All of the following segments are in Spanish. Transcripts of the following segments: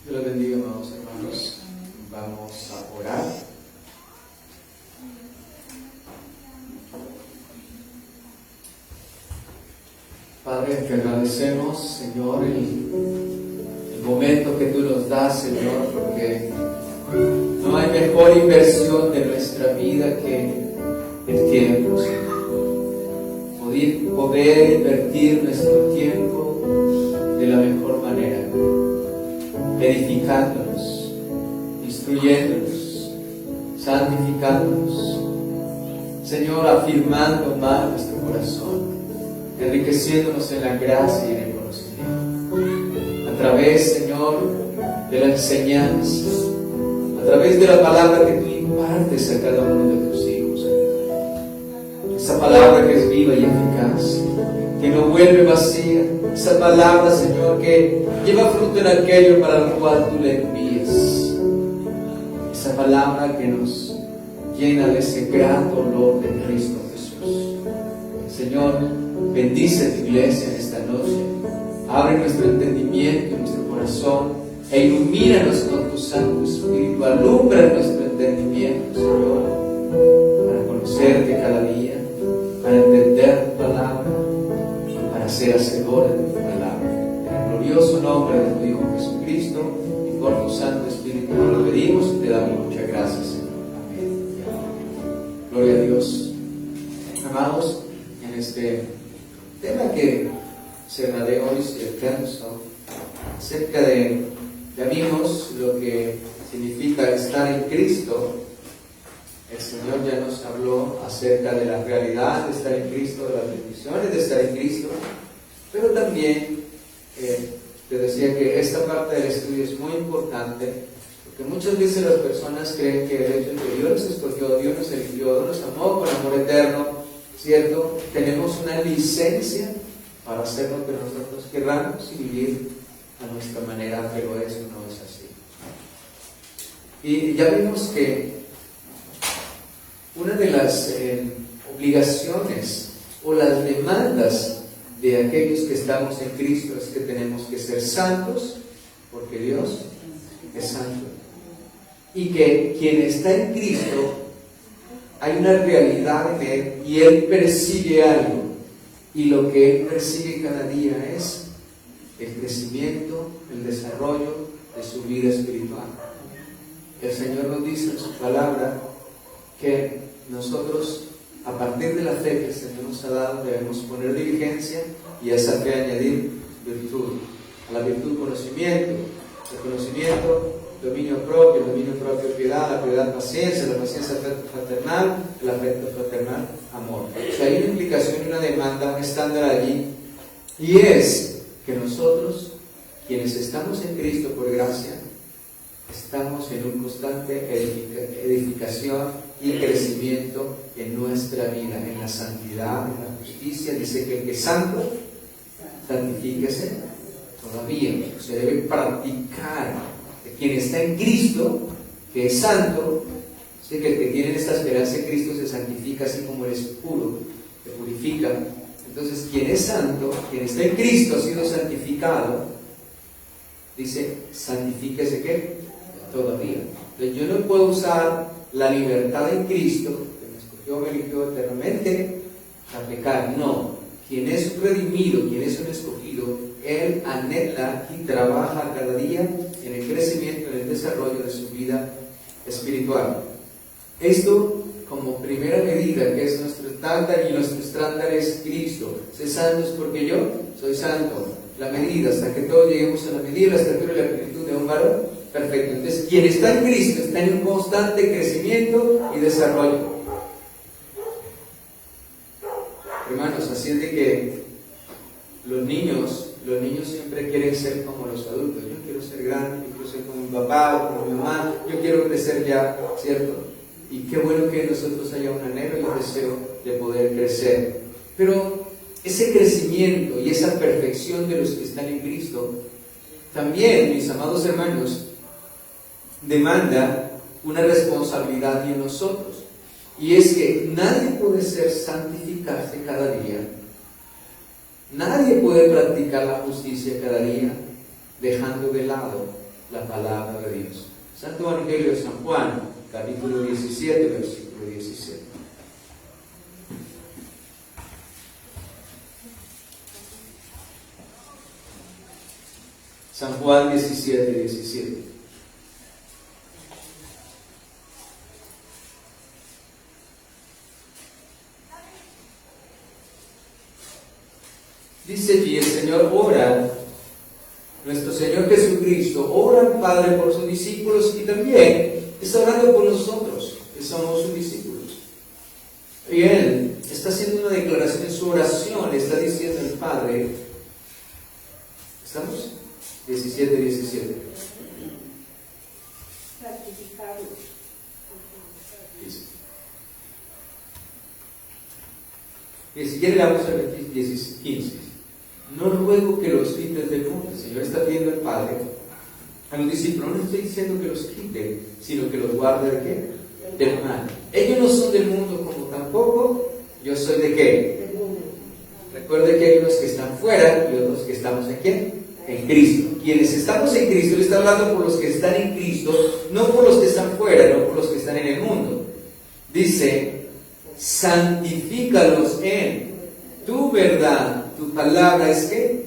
Dios los bendiga, amados hermanos. Vamos a orar. Padre, te agradecemos, Señor, el momento que tú nos das, Señor, porque no hay mejor inversión de nuestra vida que el tiempo, Señor. Poder invertir nuestro tiempo de la mejor manera, edificándonos, instruyéndonos, santificándonos, Señor, afirmando más nuestro corazón, enriqueciéndonos en la gracia y en el conocimiento, a través, Señor, de la enseñanza, a través de la palabra que tú impartes a cada uno de tus hijos, Señor. Esa palabra que es viva y eficaz, que no vuelve vacía, esa palabra, Señor, que lleva fruto en aquello para lo cual tú le envías, esa palabra que nos llena de ese grato olor de Cristo Jesús. Señor, bendice tu iglesia en esta noche, abre nuestro entendimiento y nuestro corazón e ilumínanos con tu Santo Espíritu, alumbra nuestro entendimiento, Señor, para conocerte cada día, para entender tu palabra, para ser hacedores de tu palabra. En el glorioso nombre de tu Hijo Jesucristo y por tu Santo Espíritu nos lo pedimos y te damos muchas gracias, Señor. Amén. Gloria a Dios. Amados, en este tema que cerraré hoy, si alcanzo, acerca de, ya vimos lo que significa estar en Cristo. El Señor ya nos habló acerca de la realidad de estar en Cristo, de las bendiciones de estar en Cristo, pero también te decía que esta parte del estudio es muy importante, porque muchas veces las personas creen que el hecho de que Dios nos escogió, Dios nos eligió, Dios nos amó con amor eterno, ¿cierto? Tenemos una licencia para hacer lo que nosotros querramos y vivir a nuestra manera, pero eso no es así. Y ya vimos que una de las obligaciones o las demandas de aquellos que estamos en Cristo es que tenemos que ser santos, porque Dios es santo. Y que quien está en Cristo, hay una realidad en Él y Él persigue algo. Y lo que Él persigue cada día es el crecimiento, el desarrollo de su vida espiritual. El Señor nos dice en su palabra que nosotros, a partir de la fe que el Señor nos ha dado, debemos poner diligencia y a esa fe añadir virtud. A la virtud, conocimiento, al conocimiento, dominio propio piedad, la piedad paciencia, la paciencia fraternal, el afecto fraternal, amor. O sea, hay una implicación y una demanda, un estándar allí, y es que nosotros, quienes estamos en Cristo por gracia, estamos en un constante edificación y crecimiento en nuestra vida, en la santidad, en la justicia. Dice que el que es santo, santifíquese todavía. Se debe practicar. Quien está en Cristo, que es santo, sé que el que tiene esta esperanza en Cristo se santifica así como Él es puro, se purifica. Entonces, quien es santo, quien está en Cristo ha sido santificado, dice, santifíquese ¿qué? Todavía. Entonces, yo no puedo usar la libertad en Cristo, que me escogió, me eligió eternamente, a pecar. No. Quien es redimido, quien es un escogido, Él anhela y trabaja cada día en el crecimiento, en el desarrollo de su vida espiritual. Esto como primera medida, que es nuestro estándar, y nuestro estándar es Cristo. Sé santos porque yo soy santo. La medida, hasta que todos lleguemos a la medida, la estatura y la plenitud de un varón perfecto. Entonces, quien está en Cristo está en un constante crecimiento y desarrollo. Hermanos, así es de que los niños siempre quieren ser como los adultos. Yo quiero ser grande, yo quiero ser como mi papá o como mi mamá, yo quiero crecer ya, ¿cierto? Y qué bueno que en nosotros haya un anhelo y un deseo de poder crecer. Pero ese crecimiento y esa perfección de los que están en Cristo, también, mis amados hermanos, demanda una responsabilidad en nosotros. Y es que nadie puede santificarse cada día. Nadie puede practicar la justicia cada día dejando de lado la palabra de Dios. Santo Evangelio de San Juan, capítulo 17, versículo 17. San Juan 17, 17. Dice allí, el Señor ora, nuestro Señor Jesucristo, ora al Padre por sus discípulos y también está orando por nosotros, que somos sus discípulos. Y Él está haciendo una declaración en su oración, le está diciendo al Padre, ¿estamos? 17, 17. Y si quiere vamos a ver 15. No ruego que los quites del mundo. El Señor está pidiendo al Padre, a los discípulos, no les estoy diciendo que los quite, sino que los guarde ¿de qué? Del mal. Ellos no son del mundo como tampoco yo soy ¿de qué? Del mundo. Recuerde que hay unos que están fuera y otros que estamos ¿en qué? En Cristo. Quienes estamos en Cristo, le está hablando por los que están en Cristo, no por los que están fuera, no por los que están en el mundo. Dice, santifícalos en tu verdad. Tu palabra es ¿qué?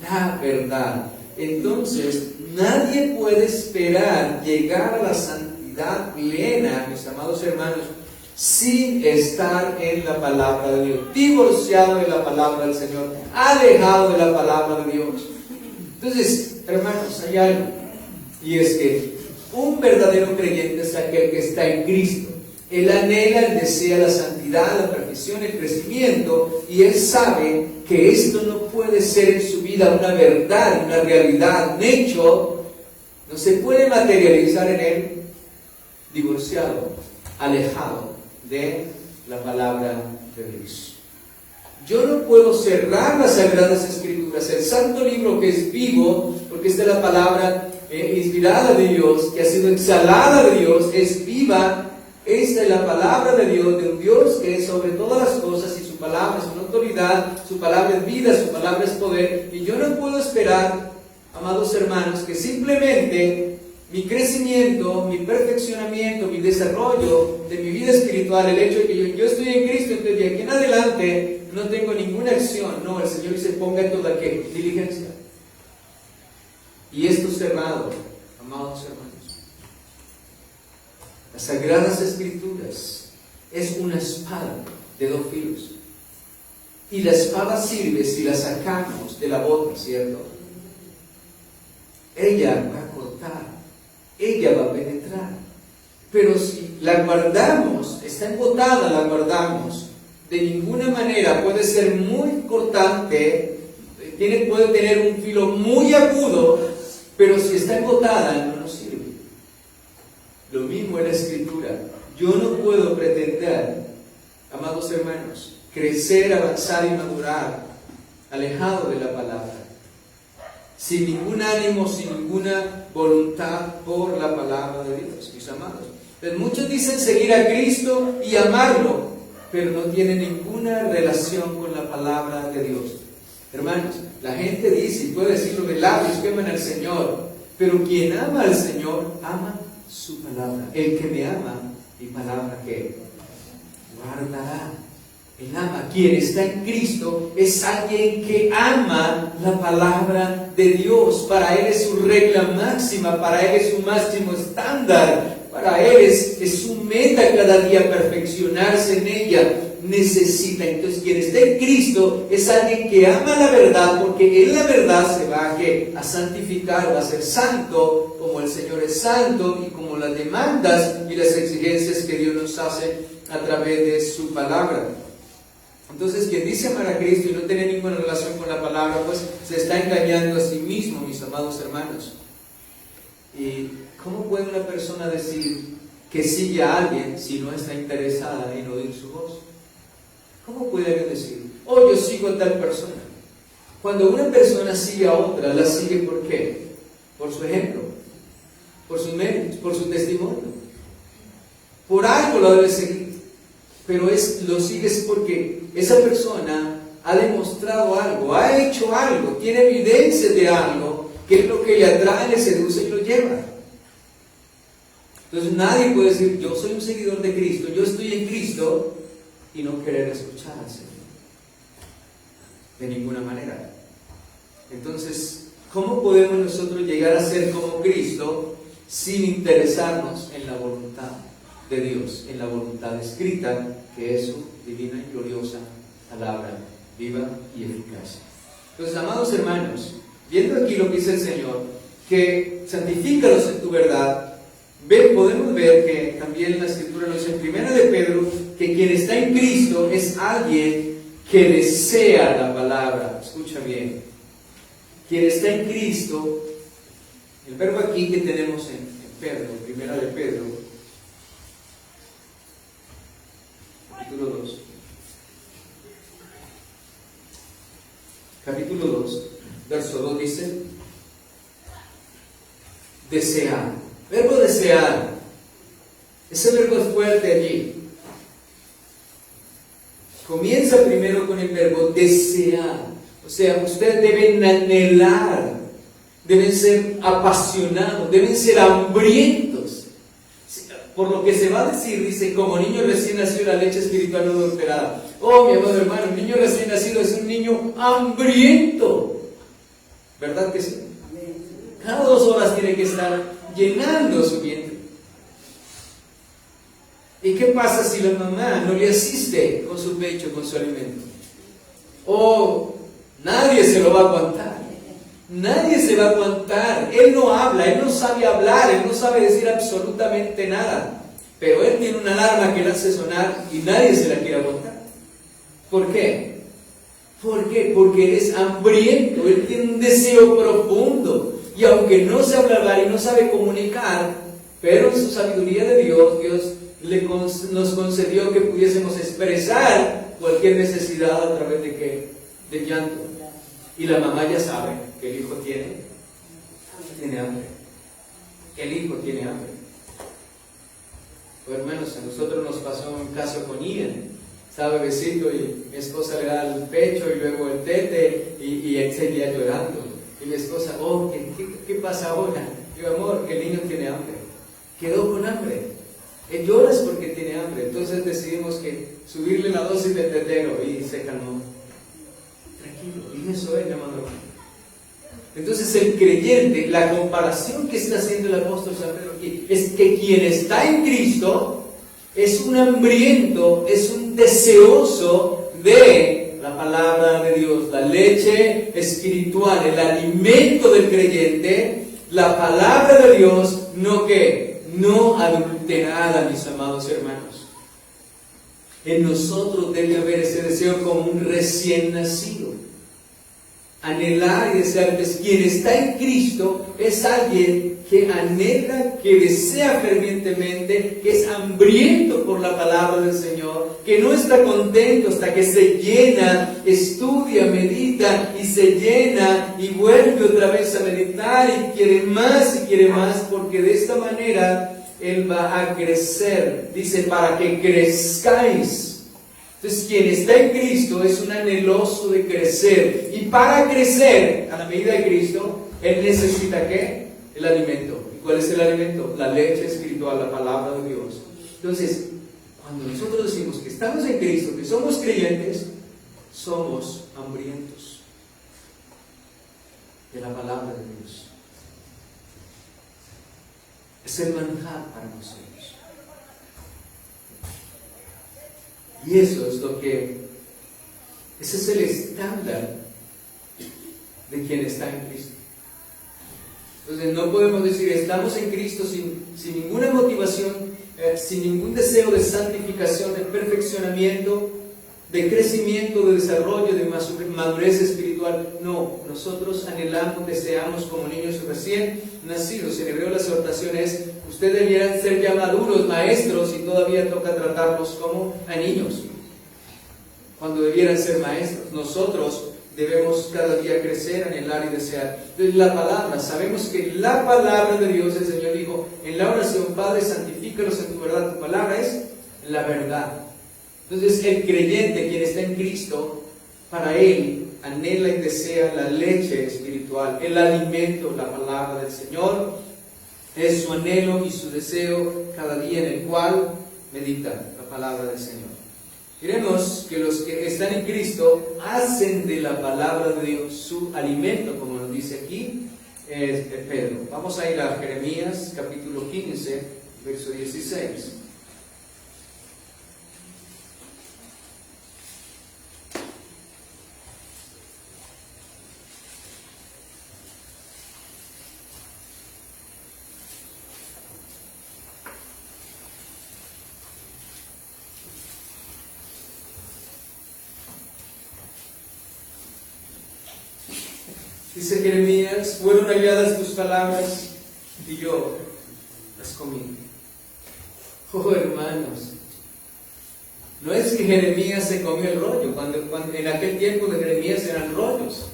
La verdad. Entonces, nadie puede esperar llegar a la santidad plena, mis amados hermanos, sin estar en la palabra de Dios, divorciado de la palabra del Señor, alejado de la palabra de Dios. Entonces, hermanos, hay algo, y es que un verdadero creyente es aquel que está en Cristo. Él anhela, él desea la santidad, la perfección, el crecimiento, y él sabe que esto no puede ser en su vida una verdad, una realidad, un hecho, no se puede materializar en él divorciado, alejado de la palabra de Dios. Yo no puedo cerrar las Sagradas Escrituras, el santo libro que es vivo, porque esta es la palabra inspirada de Dios, que ha sido exhalada de Dios, es viva. Esta es la palabra de un Dios que es sobre todas las cosas, y su palabra es una autoridad, su palabra es vida, su palabra es poder, y yo no puedo esperar, amados hermanos, que simplemente mi crecimiento, mi perfeccionamiento, mi desarrollo de mi vida espiritual, el hecho de que yo estoy en Cristo, entonces de aquí en adelante no tengo ninguna acción. No, el Señor dice, ponga toda ¿qué? Diligencia. Y esto cerrado, amados hermanos. Las Sagradas Escrituras es una espada de dos filos. Y la espada sirve si la sacamos de la bota, ¿cierto? Ella va a cortar, ella va a penetrar. Pero si la guardamos, está embotada, la guardamos, de ninguna manera puede ser muy cortante, puede tener un filo muy agudo, pero si está embotada no nos sirve. Lo mismo en la Escritura. Yo no puedo pretender, amados hermanos, crecer, avanzar y madurar alejado de la palabra, sin ningún ánimo, sin ninguna voluntad por la palabra de Dios, mis amados. Entonces, muchos dicen seguir a Cristo y amarlo, pero no tienen ninguna relación con la palabra de Dios. Hermanos, la gente dice, y puede decirlo de labios, que aman al Señor, pero quien ama al Señor, ama su palabra. El que me ama, mi palabra que guardará. Él ama. Quien está en Cristo es alguien que ama la palabra de Dios. Para él es su regla máxima, para él es su máximo estándar, para él es su meta cada día perfeccionarse en ella. Necesita. Entonces, quien está en Cristo es alguien que ama la verdad, porque en la verdad se va a santificar, va a ser santo, como el Señor es santo, y como las demandas y las exigencias que Dios nos hace a través de su palabra. Entonces, quien dice amar a Cristo y no tiene ninguna relación con la palabra, pues se está engañando a sí mismo, mis amados hermanos. ¿Y cómo puede una persona decir que sigue a alguien si no está interesada en oír su voz? ¿Cómo puede alguien decir, oh, yo sigo a tal persona? Cuando una persona sigue a otra, ¿la sigue por qué? Por su ejemplo, por sus méritos, por su testimonio. Por algo lo debe seguir. Pero lo sigues porque esa persona ha demostrado algo, ha hecho algo, tiene evidencia de algo, ¿Qué es lo que le atrae, le seduce y lo lleva? Entonces nadie puede decir, yo soy un seguidor de Cristo, yo estoy en Cristo, y no querer escuchar al Señor. De ninguna manera. Entonces, ¿cómo podemos nosotros llegar a ser como Cristo sin interesarnos en la voluntad de Dios, en la voluntad escrita, que es su divina y gloriosa palabra, viva y eficaz? Entonces, amados hermanos, viendo aquí lo que dice el Señor, que santifícalos en tu verdad, podemos ver que también la Escritura nos dice en 1 de Pedro que quien está en Cristo es alguien que desea la palabra. Escucha bien. Quien está en Cristo, el verbo aquí que tenemos en Pedro, 1 de Pedro, capítulo 2. Capítulo 2, verso 2 dice, desear. Verbo desear. Ese verbo es fuerte allí. Comienza primero con el verbo desear. O sea, ustedes deben anhelar, deben ser apasionados, deben ser hambrientos. Por lo que se va a decir, dice, como niño recién nacido, la leche espiritual no adulterada. Oh, mi amado hermano, un niño recién nacido es un niño hambriento. ¿Verdad que sí? Cada 2 horas tiene que estar llenando su vientre. ¿Y qué pasa si la mamá no le asiste con su pecho, con su alimento? Oh, nadie se lo va a aguantar. Nadie se va a aguantar. Él no habla, él no sabe hablar, él no sabe decir absolutamente nada. Pero él tiene una alarma que le hace sonar y nadie se la quiere aguantar. ¿Por qué? ¿Por qué? Porque él es hambriento, él tiene un deseo profundo. Y aunque no sabe hablar y no sabe comunicar, pero en su sabiduría de Dios, Dios nos concedió que pudiésemos expresar cualquier necesidad a través de ¿qué? De llanto. Y la mamá ya sabe que el hijo tiene hambre. El hijo tiene hambre. Pues hermanos, a nosotros nos pasó un caso con Ian. Estaba bebecito y mi esposa le da el pecho y luego el tete y él seguía llorando. Y mi esposa, oh, ¿qué pasa ahora? Digo, amor, el niño tiene hambre. Quedó con hambre. Él llora porque tiene hambre. Entonces decidimos que subirle la dosis de tetero y se calmó. Tranquilo, y eso es, amado hermano. Entonces el creyente, la comparación que está haciendo el apóstol San Pedro aquí, es que quien está en Cristo es un hambriento, es un deseoso de la palabra de Dios, la leche espiritual, el alimento del creyente, la palabra de Dios, no adulterada, mis amados hermanos. En nosotros debe haber ese deseo como un recién nacido. Anhelar y desear. Quien está en Cristo es alguien que anhela, que desea fervientemente, que es hambriento por la palabra del Señor, que no está contento hasta que se llena, estudia, medita y se llena y vuelve otra vez a meditar y quiere más, porque de esta manera Él va a crecer. Dice, para que crezcáis. Entonces, quien está en Cristo es un anheloso de crecer. Y para crecer a la medida de Cristo, Él necesita ¿qué? El alimento. ¿Y cuál es el alimento? La leche espiritual, la palabra de Dios. Entonces, cuando nosotros decimos que estamos en Cristo, que somos creyentes, somos hambrientos de la palabra de Dios. Es el manjar para nosotros. Y eso es ese es el estándar de quien está en Cristo. Entonces no podemos decir estamos en Cristo sin ninguna motivación, sin ningún deseo de santificación, de perfeccionamiento, de crecimiento, de desarrollo, de madurez espiritual. No, nosotros anhelamos, deseamos como niños recién nacidos. En hebreo la exhortación es: ustedes debieran ser ya maduros, maestros, y todavía toca tratarlos como a niños, cuando debieran ser maestros. Nosotros debemos cada día crecer, anhelar y desear. Entonces la palabra, sabemos que la palabra de Dios, el Señor dijo en la oración: Padre, santifícalos en tu verdad. Tu palabra es la verdad. Entonces el creyente, quien está en Cristo, para él anhela y desea la leche espiritual, el alimento, la palabra del Señor. Es su anhelo y su deseo cada día en el cual medita la palabra del Señor. Miremos que los que están en Cristo hacen de la palabra de Dios su alimento, como nos dice aquí Pedro. Vamos a ir a Jeremías capítulo 15, verso 16. Dice Jeremías: fueron halladas tus palabras y yo las comí. Oh, hermanos, no es que Jeremías se comió el rollo, cuando en aquel tiempo de Jeremías eran rollos.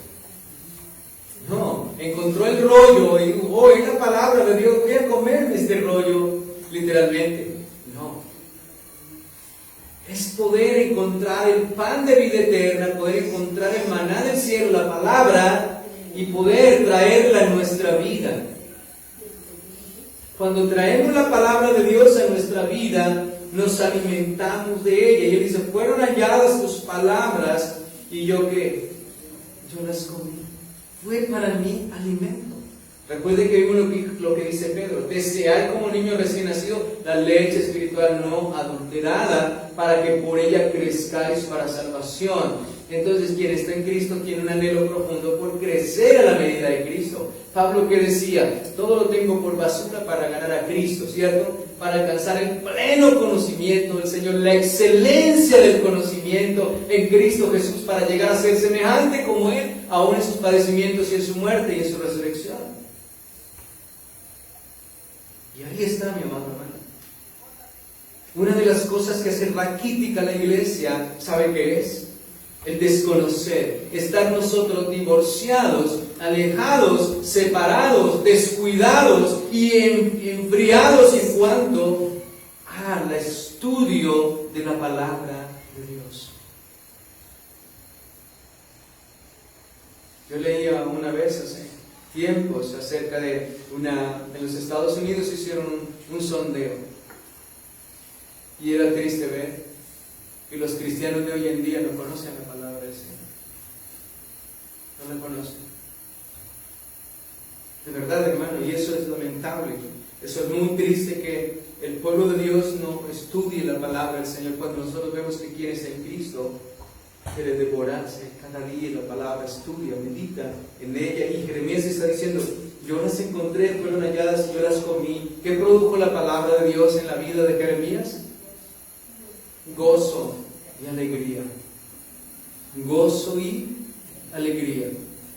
No, encontró el rollo y dijo: oh, es la palabra de Dios, voy a comerme este rollo, literalmente. No. Es poder encontrar el pan de vida eterna, poder encontrar el maná del cielo, la palabra, y poder traerla a nuestra vida. Cuando traemos la palabra de Dios a nuestra vida, nos alimentamos de ella. Y él dice: fueron halladas tus palabras y yo ¿qué? Yo las comí. Fue para mí alimento. Recuerde que vimos lo que dice Pedro: desead como niño recién nacido la leche espiritual no adulterada, para que por ella crezcáis para salvación. Entonces, quien está en Cristo tiene un anhelo profundo por crecer a la medida de Cristo. Pablo, que decía: todo lo tengo por basura para ganar a Cristo, ¿cierto? Para alcanzar el pleno conocimiento del Señor, la excelencia del conocimiento en Cristo Jesús, para llegar a ser semejante como Él, aún en sus padecimientos y en su muerte y en su resurrección. Y ahí está, mi amado hermano. Una de las cosas que hace raquítica la iglesia, ¿sabe qué es? El desconocer, estar nosotros divorciados, alejados, separados, descuidados y enfriados en cuanto al estudio de la palabra de Dios. Yo leía una vez hace tiempos acerca de en los Estados Unidos hicieron un sondeo, y era triste ver que los cristianos de hoy en día no conocen la palabra del Señor. No la conocen. De verdad, hermano, y eso es lamentable. Eso es muy triste, que el pueblo de Dios no estudie la palabra del Señor, cuando nosotros vemos que quienes en Cristo quiere devorarse cada día la palabra, estudia, medita en ella. Y Jeremías está diciendo: yo las encontré, fueron halladas y yo las comí. ¿Qué produjo la palabra de Dios en la vida de Jeremías? Gozo y alegría. Gozo y alegría.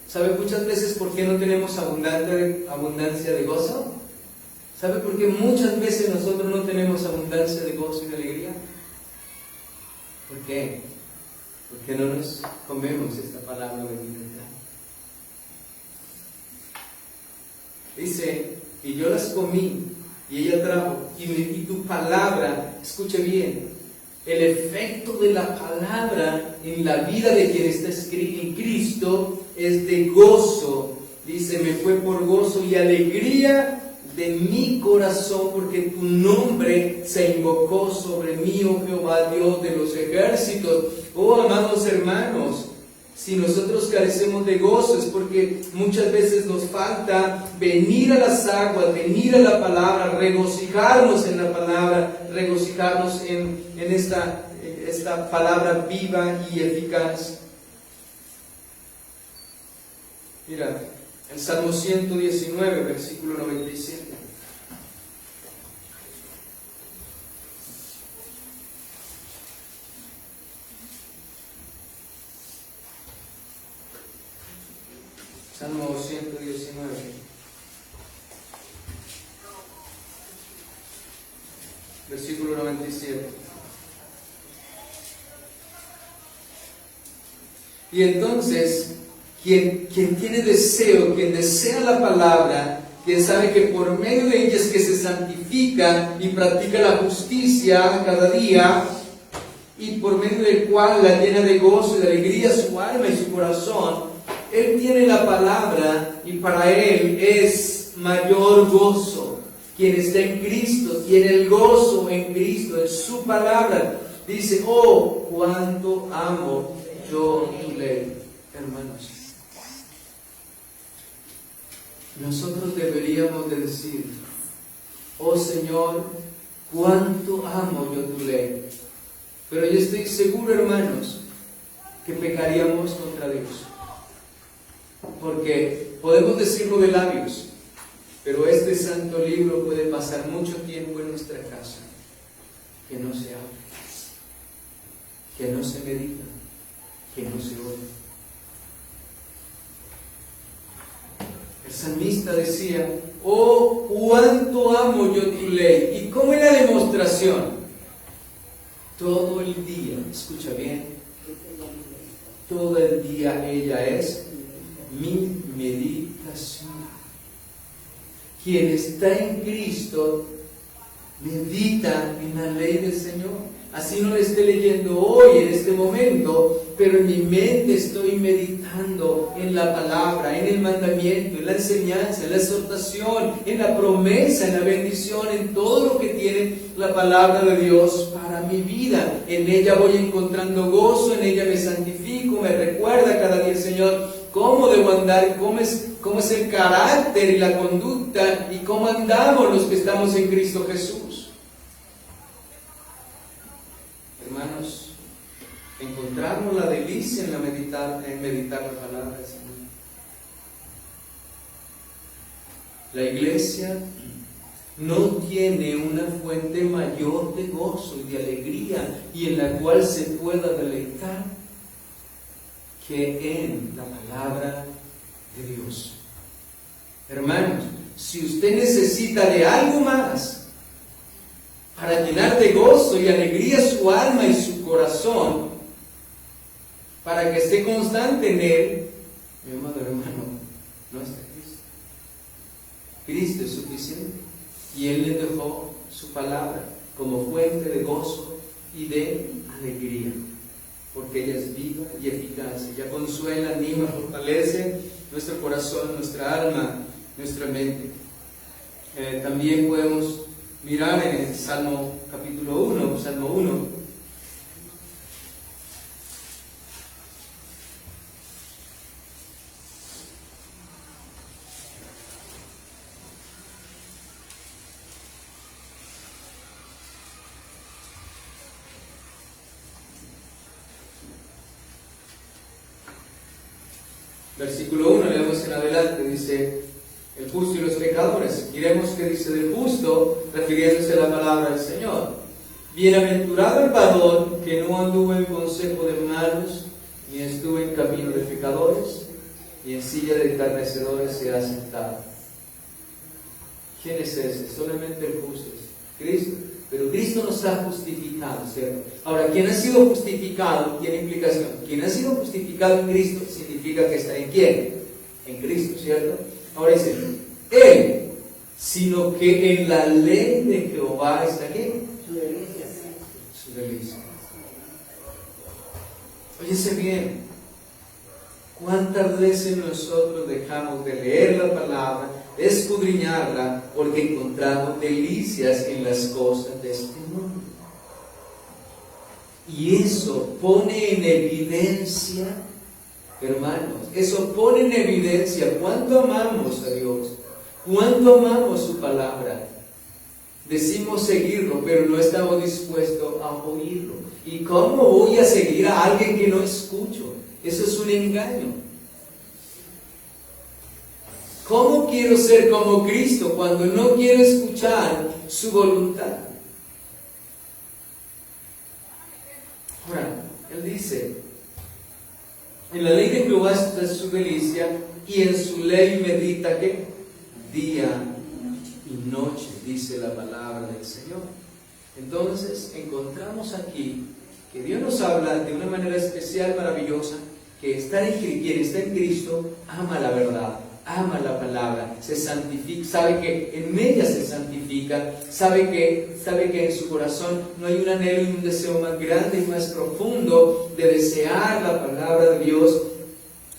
¿Sabe muchas veces por qué no tenemos abundancia de gozo? ¿Sabe por qué muchas veces nosotros no tenemos abundancia de gozo y de alegría? ¿Por qué? Porque no nos comemos esta palabra bendita. Dice: y yo las comí, y ella trajo, y tu palabra, escuche bien, el efecto de la palabra en la vida de quien está en Cristo es de gozo. Dice: me fue por gozo y alegría de mi corazón, porque tu nombre se invocó sobre mí, oh Jehová, Dios de los ejércitos. Oh, amados hermanos, si nosotros carecemos de gozo es porque muchas veces nos falta venir a las aguas, venir a la palabra, regocijarnos en la palabra, regocijarnos en esta palabra viva y eficaz. Mira, el Salmo 119, versículo 97. Salmo 119, versículo 97. Y entonces, quien tiene deseo, quien desea la palabra, quien sabe que por medio de ella es que se santifica y practica la justicia cada día, y por medio del cual la llena de gozo y de alegría su alma y su corazón. Él tiene la palabra y para él es mayor gozo. Quien está en Cristo tiene el gozo en Cristo, en su palabra. Dice, oh, cuánto amo yo tu ley. Hermanos, nosotros deberíamos de decir, oh Señor, cuánto amo yo tu ley. Pero yo estoy seguro, hermanos, que pecaríamos contra Dios. Porque podemos decirlo de labios, pero este santo libro puede pasar mucho tiempo en nuestra casa, que no se habla, que no se medita, que no se oye. El salmista decía, oh, cuánto amo yo tu ley. ¿Y cómo es la demostración? Todo el día, escucha bien, todo el día ella es mi meditación. Quien está en Cristo medita en la ley del Señor. Así no la esté leyendo hoy, en este momento, pero en mi mente estoy meditando en la palabra, en el mandamiento, en la enseñanza, en la exhortación, en la promesa, en la bendición, en todo lo que tiene la palabra de Dios para mi vida. En ella voy encontrando gozo, en ella me santifico, me recuerda cada día el Señor cómo debo andar, cómo es el carácter y la conducta y cómo andamos los que estamos en Cristo Jesús. Hermanos, encontramos la delicia en meditar la palabra del Señor. La iglesia no tiene una fuente mayor de gozo y de alegría y en la cual se pueda deleitar que en la palabra de Dios. Hermanos, si usted necesita de algo más para llenar de gozo y alegría su alma y su corazón, para que esté constante en Él, mi amado hermano, no está Cristo. Cristo es suficiente y Él le dejó su palabra como fuente de gozo y de alegría, porque ella es viva y eficaz. Ella consuela, anima, fortalece nuestro corazón, nuestra alma, nuestra mente. También podemos mirar en el Salmo capítulo 1, Salmo 1. Versículo 1, leemos en adelante, dice: el justo y los pecadores. Miremos qué dice del justo, refiriéndose a la palabra del Señor. Bienaventurado el varón que no anduvo en consejo de malos, ni estuvo en camino de pecadores, y en silla de escarnecedores se ha sentado. ¿Quién es ese? Solamente el justo, es Cristo. Pero Cristo nos ha justificado, ¿cierto? Ahora, quien ha sido justificado tiene implicación. Quien ha sido justificado en Cristo significa que está en ¿quién? En Cristo, ¿cierto? Ahora dice, Él, sino que en la ley de Jehová está ¿qué? Su delicia. Óyese bien, ¿cuántas veces nosotros dejamos de leer la palabra, de escudriñarla, porque encontramos delicias en las cosas de este mundo? Y eso pone en evidencia, hermanos, eso pone en evidencia cuánto amamos a Dios, cuánto amamos su palabra. Decimos seguirlo, pero no estamos dispuestos a oírlo. ¿Y cómo voy a seguir a alguien que no escucho? Eso es un engaño. ¿Cómo quiero ser como Cristo cuando no quiero escuchar su voluntad? Ahora, Él dice, en la ley de Jehová está su delicia, y en su ley medita ¿qué? Día y noche, dice la palabra del Señor. Entonces, encontramos aquí que Dios nos habla de una manera especial, maravillosa, que quien está en Cristo ama la verdad. ama la palabra, se santifica, sabe que en ella se santifica, sabe que en su corazón no hay un anhelo y un deseo más grande y más profundo de desear la palabra de Dios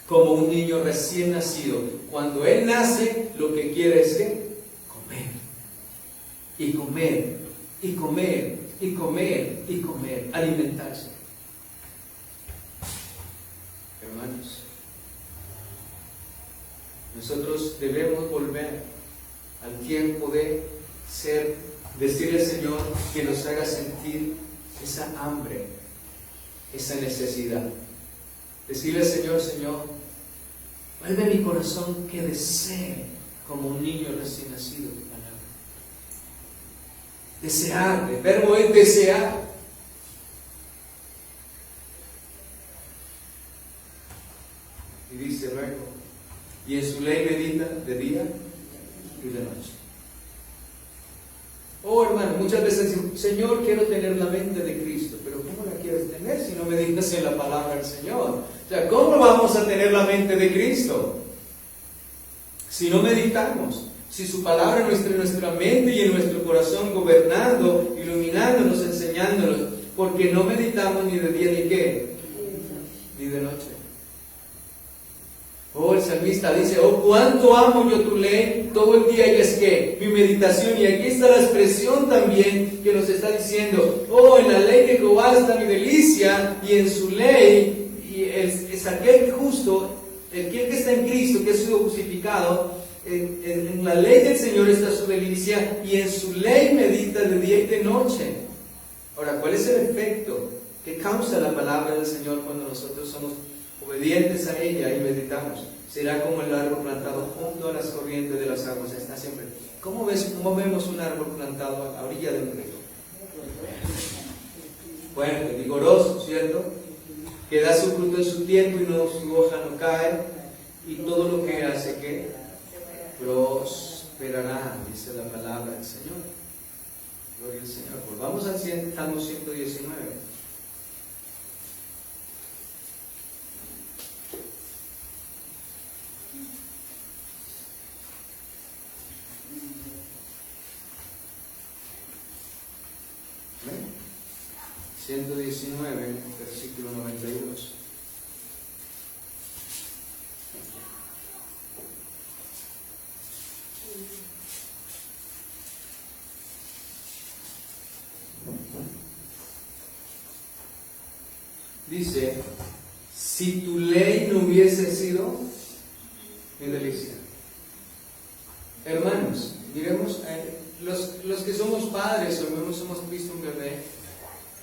como un niño recién nacido. Cuando él nace, lo que quiere es que comer, y comer, y comer, y comer, y comer, alimentarse. Hermanos, nosotros debemos volver al tiempo de decirle al Señor que nos haga sentir esa hambre, esa necesidad. Decirle al Señor, Señor, vuelve mi corazón que desee como un niño recién nacido tu palabra. Desear, el verbo es desear. Y dice luego, y en su ley medita de día y de noche. Oh hermano, muchas veces decimos, Señor, quiero tener la mente de Cristo, pero ¿cómo la quieres tener si no meditas en la palabra del Señor? O sea, ¿cómo vamos a tener la mente de Cristo si no meditamos? Si su palabra no está en nuestra mente y en nuestro corazón, gobernando, iluminándonos, enseñándonos, porque no meditamos ni de día ni qué, ni de noche. Oh, el salmista dice, oh, cuánto amo yo tu ley, todo el día y es que mi meditación, y aquí está la expresión también que nos está diciendo, oh, en la ley de Jehová está mi delicia, y en su ley, y es aquel justo, aquel que está en Cristo, que ha sido justificado, en la ley del Señor está su delicia, y en su ley medita de día y de noche. Ahora, ¿cuál es el efecto que causa la palabra del Señor cuando nosotros somos obedientes a ella y meditamos? Será como el árbol plantado junto a las corrientes de las aguas. Está siempre. ¿Cómo vemos un árbol plantado a la orilla del río? Fuerte, vigoroso, ¿cierto? Que da su fruto en su tiempo y su hoja no cae, y todo lo que hace que prosperará, dice la palabra del Señor. Gloria al Señor. Volvamos al Salmo 119. ¿Eh? 119, versículo 92. Dice, si tu ley no hubiese sido mi delicia. Hermanos, miremos, los que somos padres o hemos visto un bebé,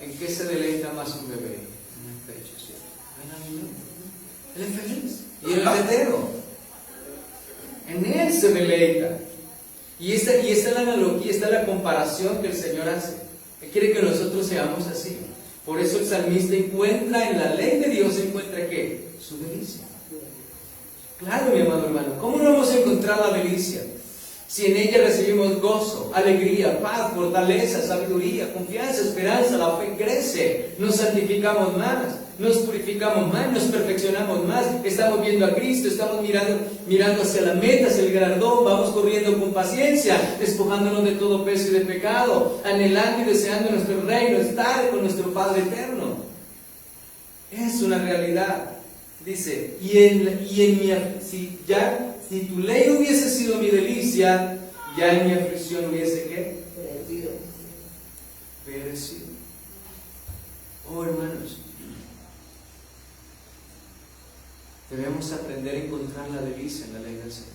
¿en qué se deleita más un bebé? En el pecho, ¿cierto? Él es feliz. Y el tetero, en él se deleita. Y esta es la analogía, esta es la comparación que el Señor hace. Él quiere que nosotros seamos así. Por eso el salmista encuentra en la ley de Dios, encuentra ¿qué? Su delicia. Claro, mi amado hermano, ¿cómo no vamos a encontrar la delicia? Si en ella recibimos gozo, alegría, paz, fortaleza, sabiduría, confianza, esperanza, la fe crece, nos santificamos más, nos purificamos más, nos perfeccionamos más, estamos viendo a Cristo, estamos mirando hacia la meta, hacia el galardón, vamos corriendo con paciencia, despojándonos de todo peso y de pecado, anhelando y deseando nuestro reino, estar con nuestro Padre eterno. Es una realidad. Dice, si tu ley hubiese sido mi delicia, ya en mi aflicción hubiese ¿qué? Perecido. Oh hermanos, debemos aprender a encontrar la delicia en la ley del Señor.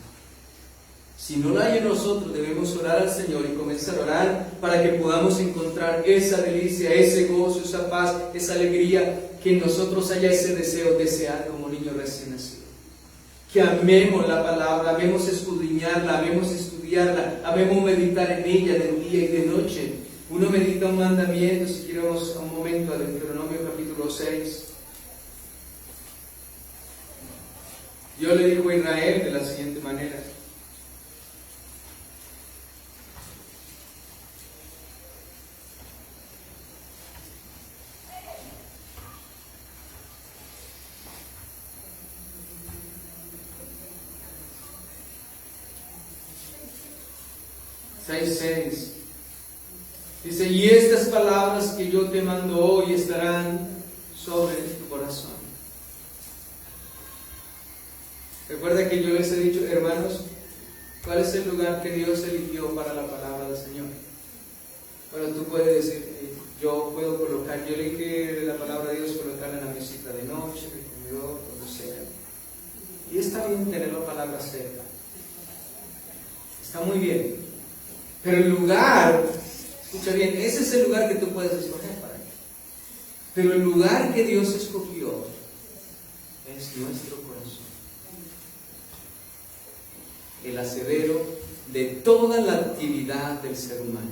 Si no la hay en nosotros, debemos orar al Señor y comenzar a orar para que podamos encontrar esa delicia, ese gozo, esa paz, esa alegría, que en nosotros haya ese deseo, desear como niño recién nacido. Que amemos la palabra, amemos escudriñarla, amemos estudiarla, amemos meditar en ella de día y de noche. Uno medita un mandamiento, si queremos un momento, a Deuteronomio capítulo 6. Dios le dijo a Israel de la siguiente manera. 6:6. Dice, y estas palabras que yo te mando hoy estarán sobre tu corazón. Recuerda que yo les he dicho, hermanos, ¿cuál es el lugar que Dios eligió para la palabra del Señor? Bueno, tú puedes decir, yo elegí la palabra de Dios, colocarla en la mesita de noche, en el comedor, donde sea. Y está bien tener la palabra cerca. Está muy bien. Pero el lugar, escucha bien, ese es el lugar que tú puedes escoger para él. Pero el lugar que Dios escogió es nuestro corazón. El asedero de toda la actividad del ser humano.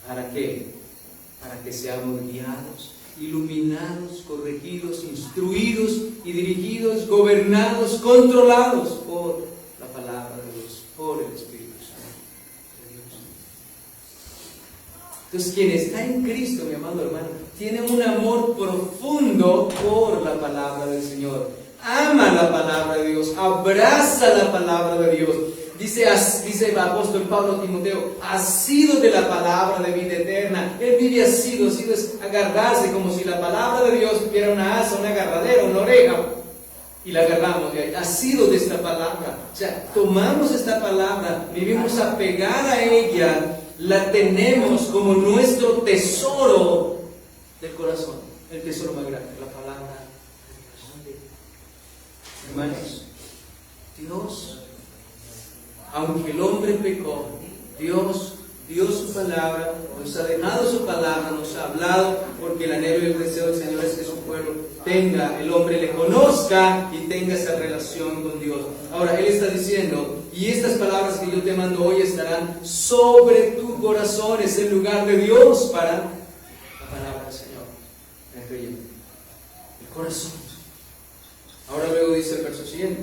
¿Para qué? Para que seamos guiados, iluminados, corregidos, instruidos y dirigidos, gobernados, controlados por la palabra de Dios, por el Espíritu Santo de Dios. Entonces, quien está en Cristo, mi amado hermano, tiene un amor profundo por la palabra del Señor. Ama la palabra de Dios, abraza la palabra de Dios. Dice el apóstol Pablo a Timoteo, asido de la palabra de vida eterna. Él vive asido es agarrarse como si la palabra de Dios tuviera una asa, una agarradera, una oreja, y la agarramos de ahí, asido de esta palabra. O sea, tomamos esta palabra, vivimos apegada a ella, la tenemos como nuestro tesoro del corazón, el tesoro más grande, la palabra. Hermanos, Dios, aunque el hombre pecó, Dios dio su palabra, nos ha dejado su palabra, nos ha hablado, porque el anhelo y el deseo del Señor es que su pueblo tenga, el hombre le conozca y tenga esa relación con Dios. Ahora, Él está diciendo, y estas palabras que yo te mando hoy estarán sobre tu corazón, es el lugar de Dios para la palabra del Señor, el creyente, el corazón. Ahora luego dice el verso siguiente,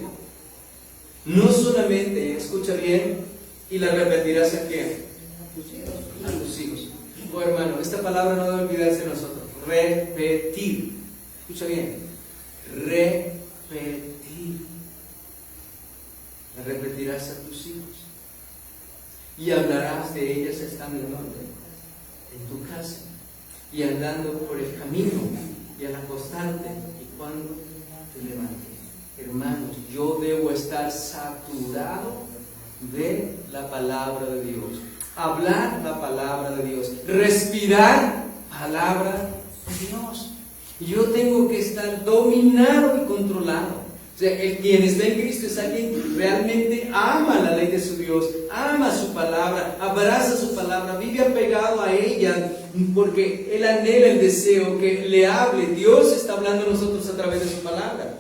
no solamente, escucha bien, y la repetirás a quién, a tus hijos. Oh hermano, esta palabra no debe olvidarse de nosotros, repetir, escucha bien, repetir, la repetirás a tus hijos, y hablarás de ellas estando en orden, en tu casa, y andando por el camino, y al acostarte, y cuando te levantes. Hermanos, yo debo estar saturado de la palabra de Dios, hablar la palabra de Dios, respirar palabra de Dios. Yo tengo que estar dominado y controlado. O sea, quien está en Cristo es alguien que realmente ama la ley de su Dios, ama su palabra, abraza su palabra, vive apegado a ella, porque él anhela el deseo que le hable. Dios está hablando a nosotros a través de su palabra.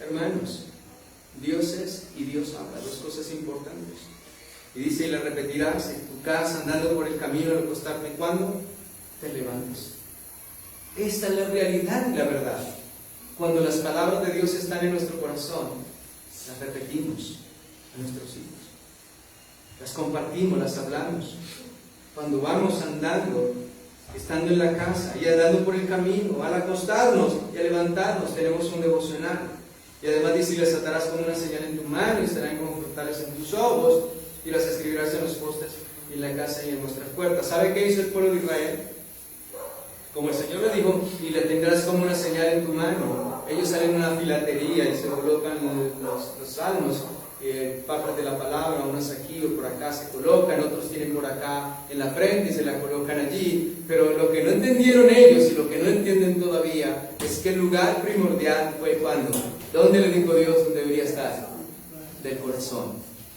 Hermanos, Dios es y Dios habla, dos cosas importantes. Y dice, y la repetirás en tu casa, andando por el camino, al acostarte, ¿cuándo? Te levantes. Esta es la realidad y la verdad. Cuando las palabras de Dios están en nuestro corazón, las repetimos a nuestros hijos, las compartimos, las hablamos. Cuando vamos andando, estando en la casa y andando por el camino, al acostarnos y al levantarnos, tenemos un devocional. Y además dice, y las atarás con una señal en tu mano y estarán como frontales en tus ojos y las escribirás en los postes y en la casa y en nuestras puertas. ¿Sabe qué hizo el pueblo de Israel? Como el Señor le dijo, y la tendrás como una señal en tu mano. Ellos salen a una filatería y se colocan los salmos, papas de la palabra, unos aquí o por acá se colocan, otros tienen por acá en la frente y se la colocan allí. Pero lo que no entendieron ellos y lo que no entienden todavía es que el lugar primordial fue cuando. ¿Dónde le dijo Dios dónde debería estar? Del corazón.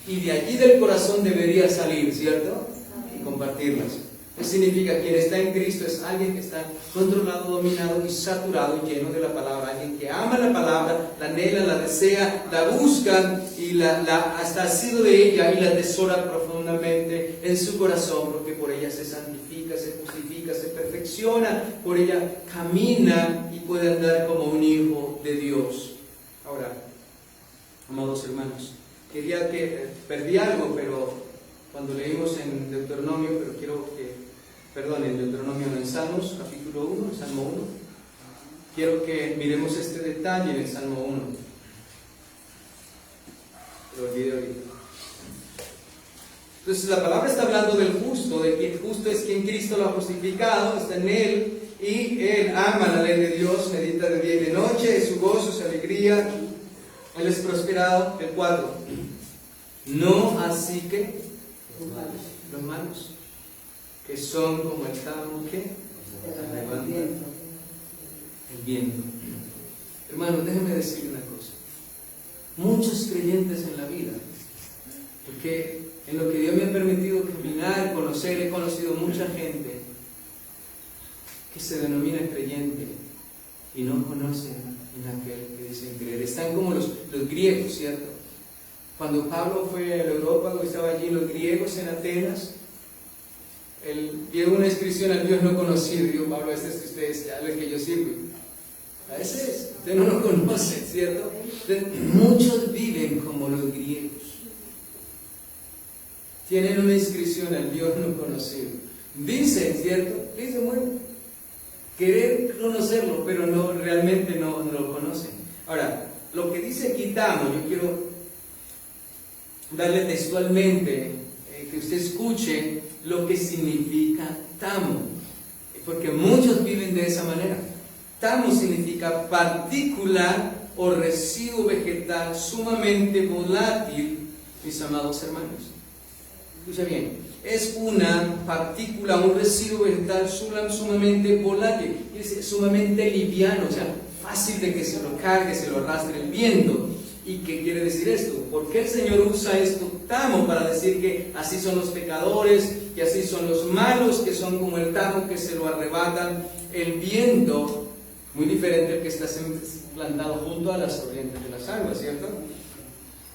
Y de allí del corazón debería salir, ¿cierto? Y compartirlas. Eso significa que quien está en Cristo es alguien que está controlado, dominado y saturado y lleno de la palabra. Alguien que ama la palabra, la anhela, la desea, la busca y hasta ha sido de ella y la atesora profundamente en su corazón, porque por ella se santifica, se justifica, se perfecciona, por ella camina y puede andar como un hijo de Dios. Ahora, amados hermanos, quería que perdí algo, pero cuando leímos en Deuteronomio, en Deuteronomio no, en Salmos, capítulo 1, Salmo 1, quiero que miremos este detalle en el Salmo 1. Lo olvidé ahorita. Entonces la palabra está hablando del justo, de que el justo es quien Cristo lo ha justificado, está en él, y él ama la ley de Dios, medita de día y de noche, es su gozo, su alegría, él es prosperado. El 4. No así que los malos, que son como el tamo que levanta el viento. Hermano, déjeme decirle una cosa. Muchos creyentes en la vida, porque en lo que Dios me ha permitido caminar, conocer, he conocido mucha gente que se denomina creyente y no conocen en aquel que dicen creer. Están como los griegos, ¿cierto? Cuando Pablo fue a Europa, estaba allí, los griegos en Atenas, él dio una inscripción al Dios no conocido. Dijo: Pablo, este es que ustedes, ya el que yo sirvo. A ese es, usted no lo conoce, ¿cierto? Entonces, muchos viven como los griegos. Tienen una inscripción al Dios no conocido. Dicen, ¿cierto? Dicen, bueno, querer conocerlo, pero no, realmente no lo conocen. Ahora, lo que dice aquí Tamo, yo quiero darle textualmente, que usted escuche lo que significa Tamo, porque muchos viven de esa manera. Tamo significa partícula o residuo vegetal sumamente volátil, mis amados hermanos. Escucha bien, es una partícula, un residuo vegetal sumamente volátil, es sumamente liviano, o sea, fácil de que se lo cargue, se lo arrastre el viento. ¿Y qué quiere decir esto? ¿Por qué el Señor usa esto tamo para decir que así son los pecadores, que así son los malos, que son como el tamo que se lo arrebatan el viento? Muy diferente al que está plantado junto a las corrientes de las aguas, ¿cierto?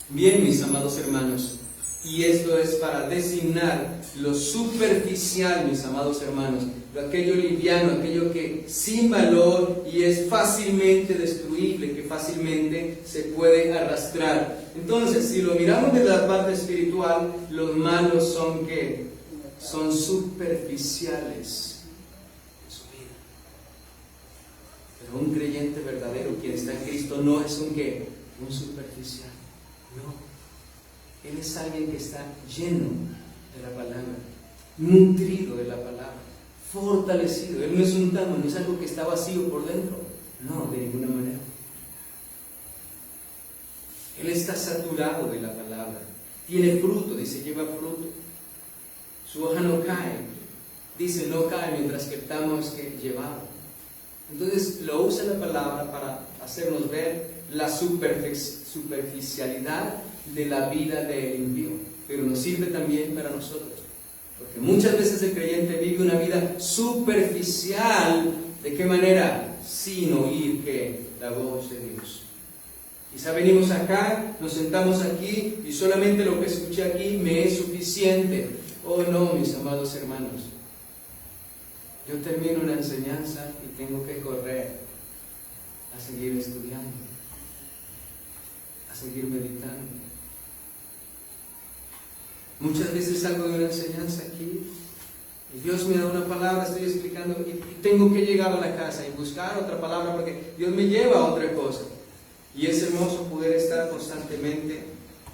Bien, mis amados hermanos, y esto es para designar lo superficial, mis amados hermanos, aquello liviano, aquello que sin valor y es fácilmente destruible, que fácilmente se puede arrastrar. Entonces, si lo miramos desde la parte espiritual, los malos son ¿qué? Son superficiales en su vida. Pero un creyente verdadero, quien está en Cristo, no es un ¿qué? Un superficial. No. Él es alguien que está lleno de la palabra, nutrido de la palabra, fortalecido. Él no es un tamo, no es algo que está vacío por dentro. No, de ninguna manera. Él está saturado de la palabra. Tiene fruto, dice, lleva fruto. Su hoja no cae. Dice, no cae, mientras que el tamo es que llevado. Entonces, lo usa la palabra para hacernos ver la superficialidad de la vida del impío, pero nos sirve también para nosotros, porque muchas veces el creyente vive una vida superficial. ¿De qué manera? Sin oír ¿qué? La voz de Dios. Quizá venimos acá, nos sentamos aquí y solamente lo que escuché aquí me es suficiente. Oh no, mis amados hermanos, yo termino una enseñanza y tengo que correr a seguir estudiando, a seguir meditando. Muchas veces salgo de una enseñanza aquí y Dios me da una palabra, estoy explicando y tengo que llegar a la casa y buscar otra palabra porque Dios me lleva a otra cosa. Y es hermoso poder estar constantemente.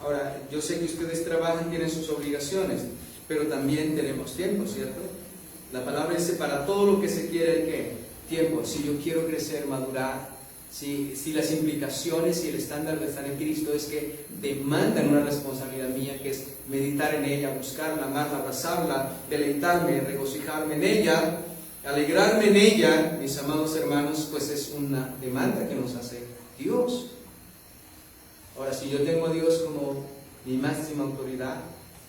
Ahora, yo sé que ustedes trabajan, tienen sus obligaciones, pero también tenemos tiempo, ¿cierto? La palabra dice, para todo lo que se quiere, ¿qué? Tiempo. Si yo quiero crecer, madurar, si las implicaciones y el estándar de estar en Cristo es que demandan una responsabilidad mía, que es meditar en ella, buscarla, amarla, abrazarla, deleitarme, regocijarme en ella, alegrarme en ella, mis amados hermanos, pues es una demanda que nos hace Dios. Ahora, si yo tengo a Dios como mi máxima autoridad,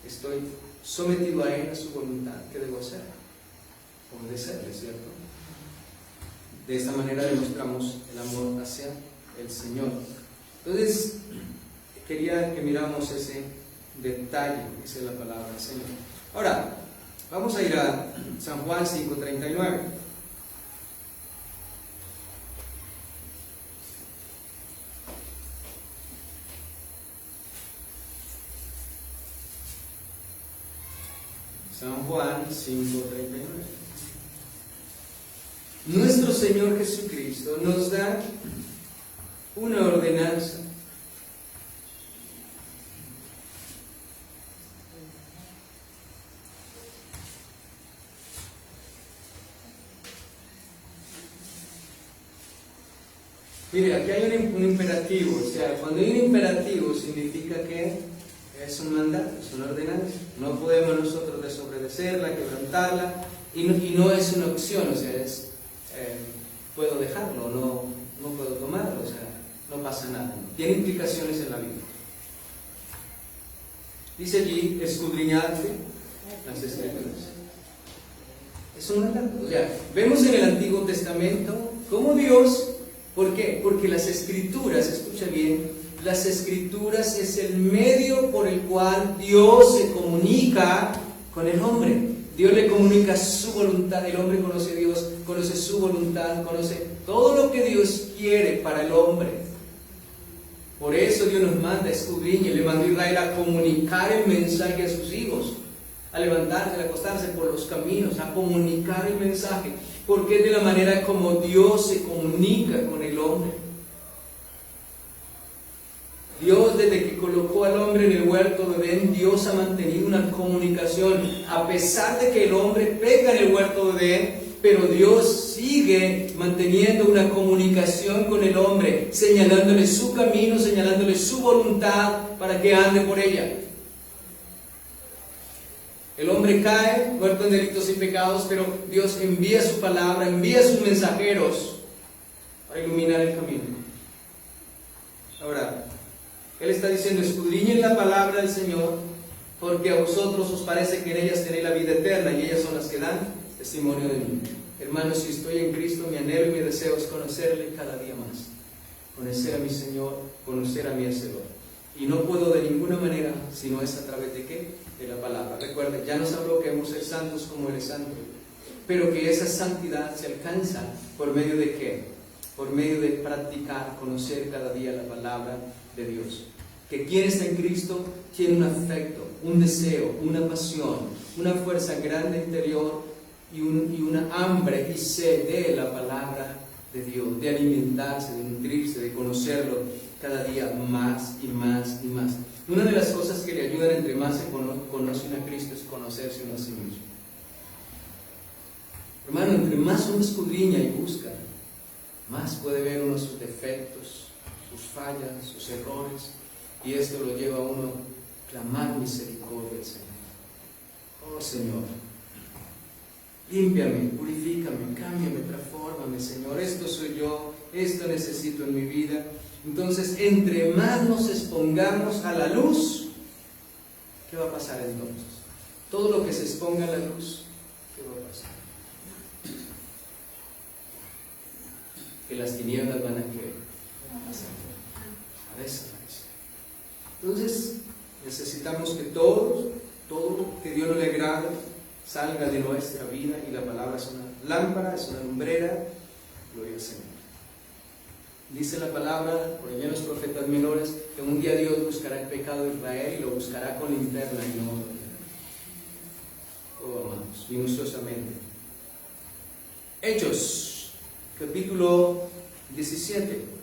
estoy sometido a Él, a su voluntad, ¿qué debo hacer? Obedecerle, ¿cierto? De esta manera demostramos el amor hacia el Señor. Entonces, quería que miramos ese detalle, dice la palabra del Señor. Ahora, vamos a ir a San Juan 5:39. San Juan 5:39. Nuestro Señor Jesucristo nos da una ordenanza Mire, aquí hay un imperativo, o sea, cuando hay un imperativo significa que es un mandato, es una ordenanza. No podemos nosotros desobedecerla, quebrantarla, y no es una opción, o sea, es, puedo dejarlo, no puedo tomarlo, o sea, no pasa nada. Tiene implicaciones en la vida. Dice allí, escudriñarte las Escrituras. Es un mandato. O sea, vemos en el Antiguo Testamento cómo Dios, ¿por qué? Porque las Escrituras, escucha bien, las Escrituras es el medio por el cual Dios se comunica con el hombre. Dios le comunica su voluntad, el hombre conoce a Dios, conoce su voluntad, conoce todo lo que Dios quiere para el hombre. Por eso Dios nos manda, escudriñe, le mandó a Israel a comunicar el mensaje a sus hijos, a levantarse, a acostarse por los caminos, a comunicar el mensaje, porque es de la manera como Dios se comunica con el hombre. Dios, desde que colocó al hombre en el huerto de Edén, Dios ha mantenido una comunicación, a pesar de que el hombre peca en el huerto de Edén, pero Dios sigue manteniendo una comunicación con el hombre, señalándole su camino, señalándole su voluntad para que ande por ella. El hombre cae, muerto en delitos y pecados, pero Dios envía su palabra, envía sus mensajeros para iluminar el camino. Ahora, Él está diciendo, escudriñen la palabra del Señor, porque a vosotros os parece que en ellas tenéis la vida eterna, y ellas son las que dan testimonio de mí. Hermanos, si estoy en Cristo, mi anhelo y mi deseo es conocerle cada día más. Conocer a mi Señor, conocer a mi Hacedor. Y no puedo de ninguna manera, sino es a través de ¿qué? De la palabra. Recuerden, ya nos habló que hemos de ser santos como Él es santo, pero que esa santidad se alcanza por medio de ¿qué? Por medio de practicar, conocer cada día la palabra de Dios. Que quien está en Cristo tiene un afecto, un deseo, una pasión, una fuerza grande interior y una hambre y sed de la palabra de Dios, de alimentarse, de nutrirse, de conocerlo cada día más y más y más. Una de las cosas que le ayudan entre más se conoce a Cristo es conocerse uno a sí mismo. Hermano, entre más uno escudriña y busca, más puede ver uno sus defectos, sus fallas, sus errores, y esto lo lleva a uno a clamar misericordia al Señor. Oh Señor, límpiame, purifícame, cámbiame, transfórmame, Señor. Esto soy yo, esto necesito en mi vida. Entonces, entre más nos expongamos a la luz, ¿qué va a pasar entonces? Todo lo que se exponga a la luz, ¿qué va a pasar? Que las tinieblas van a desaparecer. Entonces, necesitamos que todo que Dios no le agrade salga de nuestra vida, y la palabra es una lámpara, es una lumbrera. Gloria al Señor. Dice la palabra, por allá en los profetas menores, que un día Dios buscará el pecado de Israel y lo buscará con linterna y no lo hallará. Oh, amados, minuciosamente. Hechos, capítulo 17.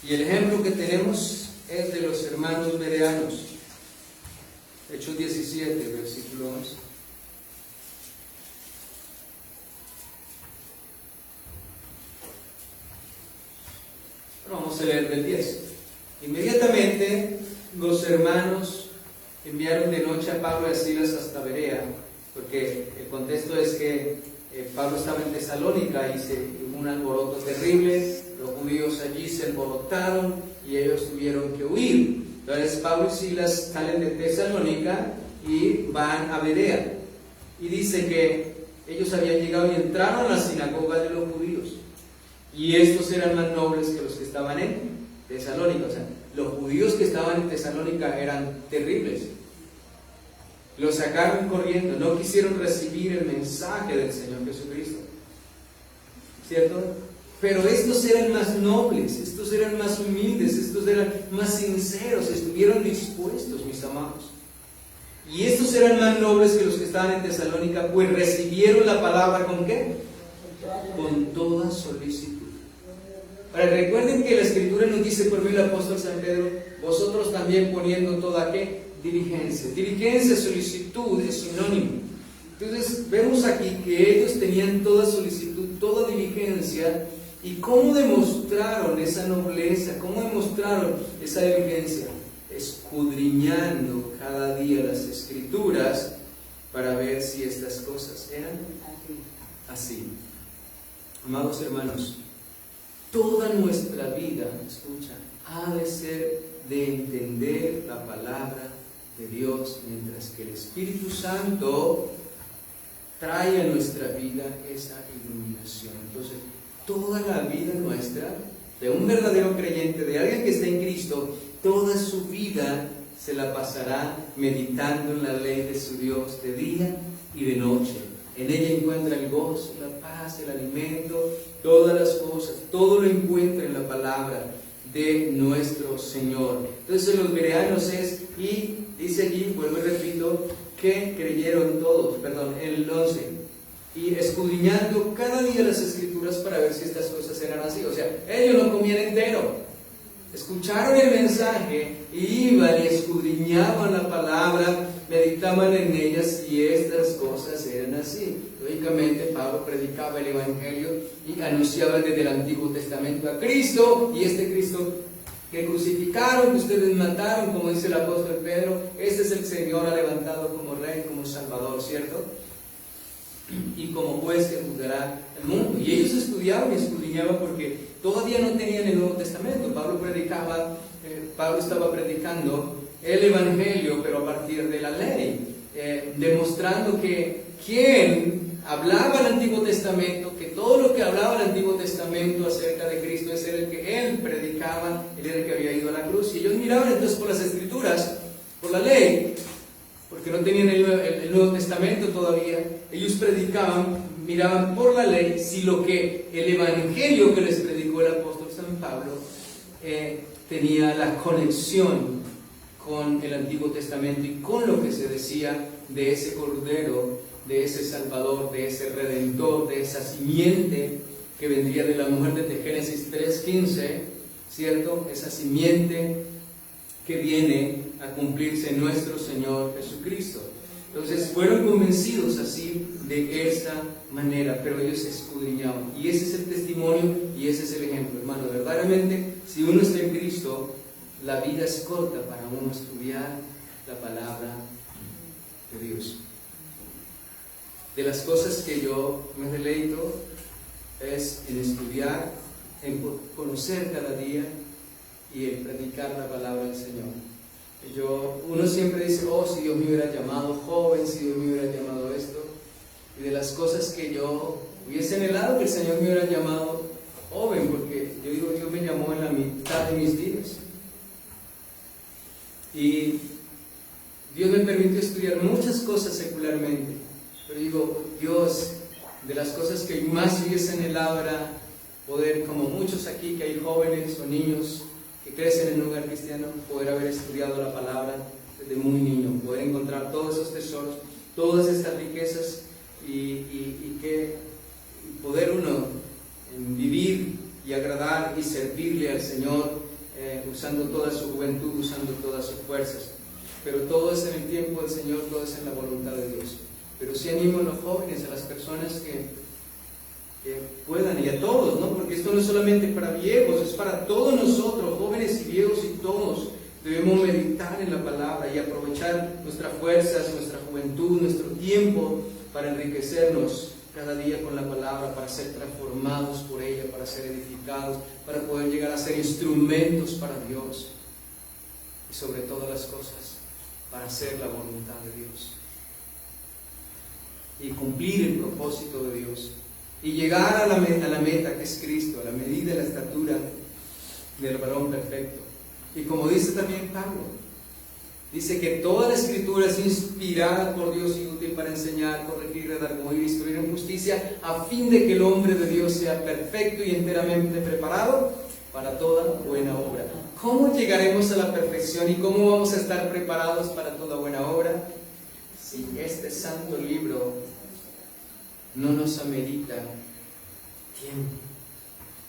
Y el ejemplo que tenemos es de los hermanos bereanos. Hechos 17, versículo 11. Vamos a leer del 10. Inmediatamente los hermanos enviaron de noche a Pablo y a Silas hasta Berea, porque el contexto es que Pablo estaba en Tesalónica y hubo un alboroto terrible. Los judíos allí se alborotaron y ellos tuvieron que huir. Entonces Pablo y Silas salen de Tesalónica y van a Berea. Y dice que ellos habían llegado y entraron a la sinagoga de los judíos. Y estos eran más nobles que los que estaban en Tesalónica. O sea, los judíos que estaban en Tesalónica eran terribles. Los sacaron corriendo, no quisieron recibir el mensaje del Señor Jesucristo. ¿Cierto? Pero estos eran más nobles, estos eran más humildes, estos eran más sinceros, estuvieron dispuestos, mis amados. Y estos eran más nobles que los que estaban en Tesalónica, pues recibieron la palabra ¿con qué? Con toda solicitud. Ahora recuerden que la Escritura nos dice por medio del apóstol San Pedro, vosotros también poniendo toda ¿qué? Diligencia. Diligencia, solicitud, es sinónimo. entonces vemos aquí que ellos tenían toda solicitud, toda diligencia, y cómo demostraron esa nobleza, cómo demostraron esa diligencia, escudriñando cada día las Escrituras para ver si estas cosas eran así. Amados hermanos, toda nuestra vida, escucha, ha de ser de entender la palabra de Dios, mientras que el Espíritu Santo trae a nuestra vida esa iluminación. Entonces, toda la vida nuestra, de un verdadero creyente, de alguien que está en Cristo, toda su vida se la pasará meditando en la ley de su Dios de día y de noche. En ella encuentra el gozo, la paz, el alimento, todas las cosas, todo lo encuentra en la palabra de nuestro Señor. Entonces los bereanos y dice allí, vuelvo y repito, que creyeron todos, el 11, y escudriñando cada día las Escrituras para ver si estas cosas eran así. O sea, ellos no comían entero, escucharon el mensaje, iban y escudriñaban la palabra, meditaban en ellas y estas cosas eran así. Lógicamente Pablo predicaba el Evangelio y anunciaba desde el Antiguo Testamento a Cristo, y este Cristo que crucificaron, que ustedes mataron, como dice el apóstol Pedro, este es el Señor ha levantado como Rey, como Salvador, ¿cierto? Y como juez que juzgará el mundo. Y ellos estudiaban y escudriñaban porque todavía no tenían el Nuevo Testamento. Pablo estaba predicando el Evangelio, pero a partir de la ley, demostrando que quien hablaba el Antiguo Testamento, que todo lo que hablaba el Antiguo Testamento acerca de Cristo, ese era el que él predicaba, él era el que había ido a la cruz. Y ellos miraban entonces por las Escrituras, por la ley, porque no tenían el Nuevo Testamento todavía. Ellos predicaban, miraban por la ley si lo que el Evangelio que les predicó el apóstol San Pablo tenía la conexión con el Antiguo Testamento y con lo que se decía de ese Cordero, de ese Salvador, de ese Redentor, de esa simiente que vendría de la mujer de Génesis 3:15, ¿cierto? Esa simiente que viene a cumplirse en nuestro Señor Jesucristo. Entonces fueron convencidos así de esta manera, pero ellos escudriñaban. Y ese es el testimonio y ese es el ejemplo, hermano. Verdaderamente, si uno está en Cristo, la vida es corta para uno estudiar la palabra de Dios. De las cosas que yo me deleito es en estudiar, en conocer cada día y en predicar la palabra del Señor. Uno siempre dice, si Dios me hubiera llamado joven, si Dios me hubiera llamado esto. Y de las cosas que yo hubiese anhelado que el Señor me hubiera llamado joven, porque yo digo, Dios me llamó en la mitad de mis días. Y Dios me permitió estudiar muchas cosas secularmente. Pero digo, Dios, de las cosas que más hubiese anhelado era poder, como muchos aquí que hay jóvenes o niños que crecen en un lugar cristiano, poder haber estudiado la palabra desde muy niño, poder encontrar todos esos tesoros, todas estas riquezas y poder uno vivir y agradar y servirle al Señor usando toda su juventud, usando todas sus fuerzas. Pero todo es en el tiempo del Señor, todo es en la voluntad de Dios. Pero sí animo a los jóvenes, a las personas que puedan, y a todos, ¿no? Porque esto no es solamente para viejos, es para todos nosotros, jóvenes y viejos, y todos debemos meditar en la palabra y aprovechar nuestras fuerzas, nuestra juventud, nuestro tiempo para enriquecernos cada día con la palabra, para ser transformados por ella, para ser edificados, para poder llegar a ser instrumentos para Dios, y sobre todas las cosas, para hacer la voluntad de Dios y cumplir el propósito de Dios y llegar a la meta que es Cristo, a la medida y la estatura del varón perfecto. Y como dice también Pablo, dice que toda la Escritura es inspirada por Dios y útil para enseñar, corregir, redarguir y instruir en justicia, a fin de que el hombre de Dios sea perfecto y enteramente preparado para toda buena obra. ¿Cómo llegaremos a la perfección y cómo vamos a estar preparados para toda buena obra? Si este santo libro no nos amerita tiempo.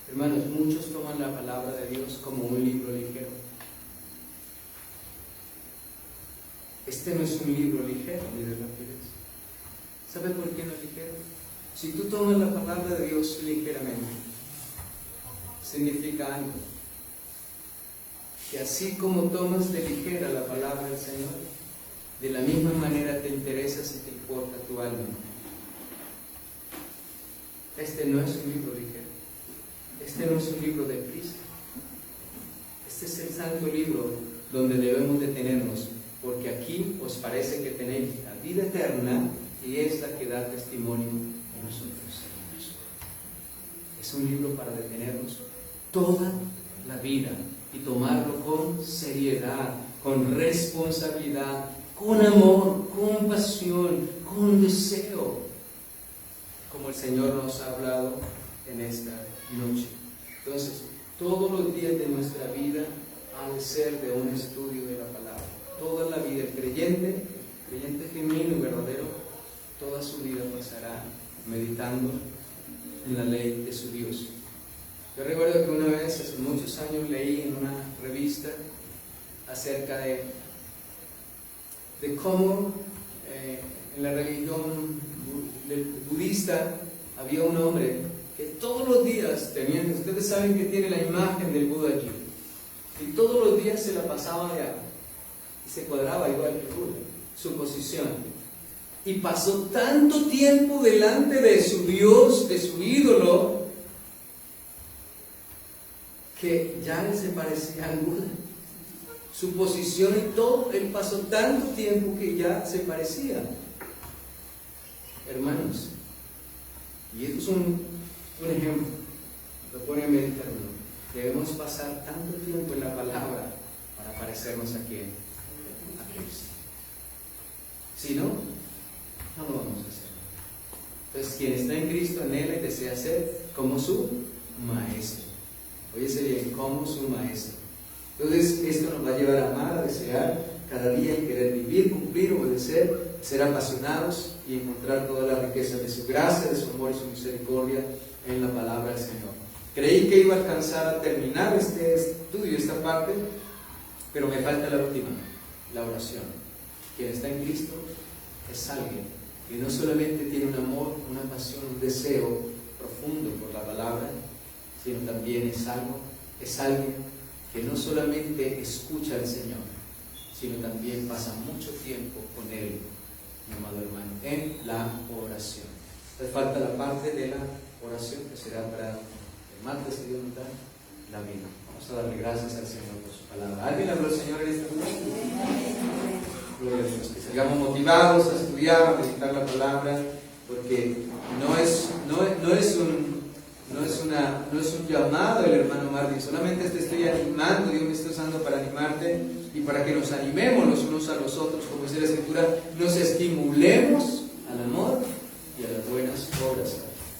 Hermanos, muchos toman la palabra de Dios como un libro ligero. Este no es un libro ligero, ni de rapidez. ¿Sabe por qué no es ligero? Si tú tomas la palabra de Dios ligeramente, significa algo. Que así como tomas de ligera la palabra del Señor, de la misma manera te interesas y te importa tu alma. Este no es un libro ligero. Este no es un libro de prisa. Este es el santo libro donde debemos detenernos, porque aquí os parece que tenéis la vida eterna y es la que da testimonio en nosotros. Es un libro para detenernos toda la vida y tomarlo con seriedad, con responsabilidad, con amor, con pasión, con deseo, como el Señor nos ha hablado en esta noche. Entonces, todos los días de nuestra vida ha de ser de un estudio de la palabra. Toda la vida, el creyente genuino y verdadero, toda su vida pasará meditando en la ley de su Dios. Yo recuerdo que una vez, hace muchos años, leí en una revista acerca de cómo en la religión budista había un hombre que todos los días ustedes saben que tiene la imagen del Buda allí, y todos los días se la pasaba allá y se cuadraba igual que el Buda, su posición, y pasó tanto tiempo delante de su Dios, de su ídolo, que ya no se parecía al Buda. Su posición y todo, él pasó tanto tiempo que ya se parecía. Hermanos, y esto es un ejemplo, lo pone a meditar uno. Debemos pasar tanto tiempo en la palabra para parecernos a quién, a Cristo. Si no, no lo vamos a hacer. Entonces, quien está en Cristo anhela y desea ser como su maestro. Óyese bien, como su maestro. Entonces, esto nos va a llevar a amar, a desear cada día y querer vivir, cumplir, obedecer, ser apasionados y encontrar toda la riqueza de su gracia, de su amor y su misericordia en la palabra del Señor. Creí que iba a alcanzar a terminar este estudio, esta parte, pero me falta la última, la oración. Quien está en Cristo es alguien que no solamente tiene un amor, una pasión, un deseo profundo por la palabra, sino también es alguien que no solamente escucha al Señor, sino también pasa mucho tiempo con Él, mi amado hermano, en la oración. Entonces falta la parte de la oración que será para el martes que Dios nos da la vida. Vamos a darle gracias al Señor por su palabra. ¿Alguien habló al Señor en esta noche? Gloria a Dios. Que sigamos motivados a estudiar, a meditar la palabra, porque no es un llamado del hermano Martín, solamente te estoy animando, Dios me está usando para animarte y para que nos animemos los unos a los otros, como dice la Escritura, nos estimulemos al amor y a las buenas obras,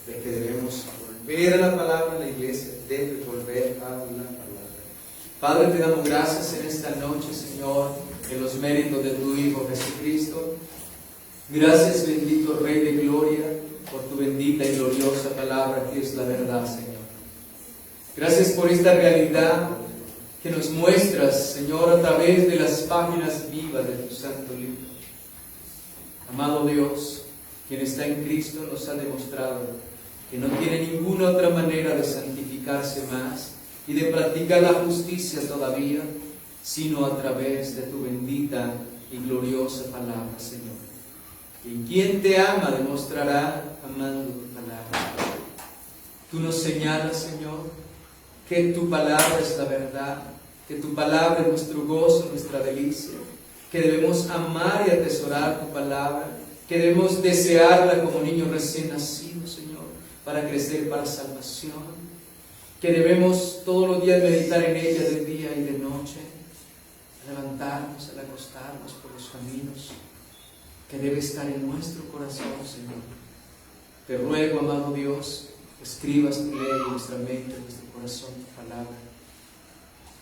de que debemos volver a la palabra. La iglesia debe volver a la palabra. Padre, te damos gracias en esta noche, Señor, en los méritos de tu Hijo Jesucristo. Gracias, bendito Rey de Gloria, por tu bendita y gloriosa palabra, que es la verdad, Señor. Gracias por esta realidad que nos muestras, Señor, a través de las páginas vivas de tu santo libro. Amado Dios, quien está en Cristo nos ha demostrado que no tiene ninguna otra manera de santificarse más y de practicar la justicia todavía, sino a través de tu bendita y gloriosa palabra, Señor. Y quien te ama demostrará amando tu palabra. Tú nos señalas, Señor, que tu palabra es la verdad, que tu palabra es nuestro gozo, nuestra delicia, que debemos amar y atesorar tu palabra, que debemos desearla como niño recién nacido, Señor, para crecer para salvación, que debemos todos los días meditar en ella de día y de noche, levantarnos, al acostarnos por los caminos, que debe estar en nuestro corazón, Señor. Te ruego, amado Dios, que escribas tu ley en nuestra mente, en nuestro corazón, tu palabra.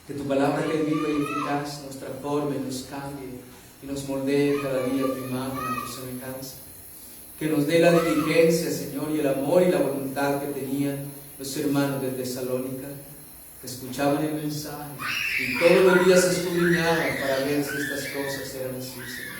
Que tu palabra, que es viva y eficaz, nos transforme, nos cambie y nos moldee cada día a tu imagen, a tu semejanza. Que nos dé la diligencia, Señor, y el amor y la voluntad que tenían los hermanos de Tesalónica, que escuchaban el mensaje y todos los días escudriñaban para ver si estas cosas eran así, Señor.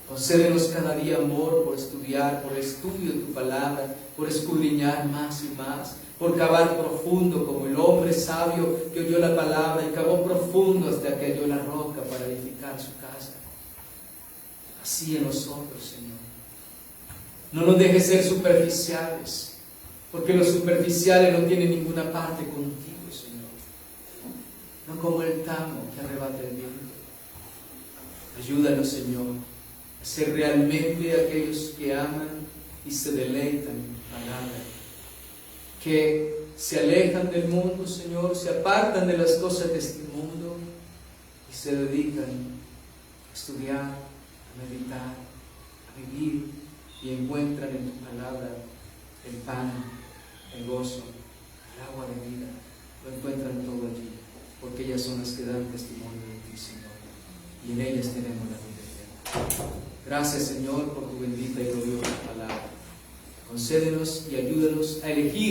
Concédenos cada día amor por estudiar, por el estudio de tu palabra, por escudriñar más y más, por cavar profundo como el hombre sabio que oyó la palabra y cavó profundo hasta que halló la roca para edificar su casa. Así en nosotros, Señor. No nos dejes ser superficiales, porque los superficiales no tienen ninguna parte contigo, Señor. No como el tamo que arrebata el viento. Ayúdanos, Señor, a ser realmente aquellos que aman y se deleitan en tu palabra, que se alejan del mundo, Señor, se apartan de las cosas de este mundo y se dedican a estudiar, a meditar, a vivir, y encuentran en tu palabra el pan, el gozo, el agua de vida. Lo encuentran todo allí, porque ellas son las que dan testimonio de ti, Señor, y en ellas tenemos la vida eterna. Gracias, Señor, por tu bendita y gloriosa palabra. Concédenos y ayúdanos a elegir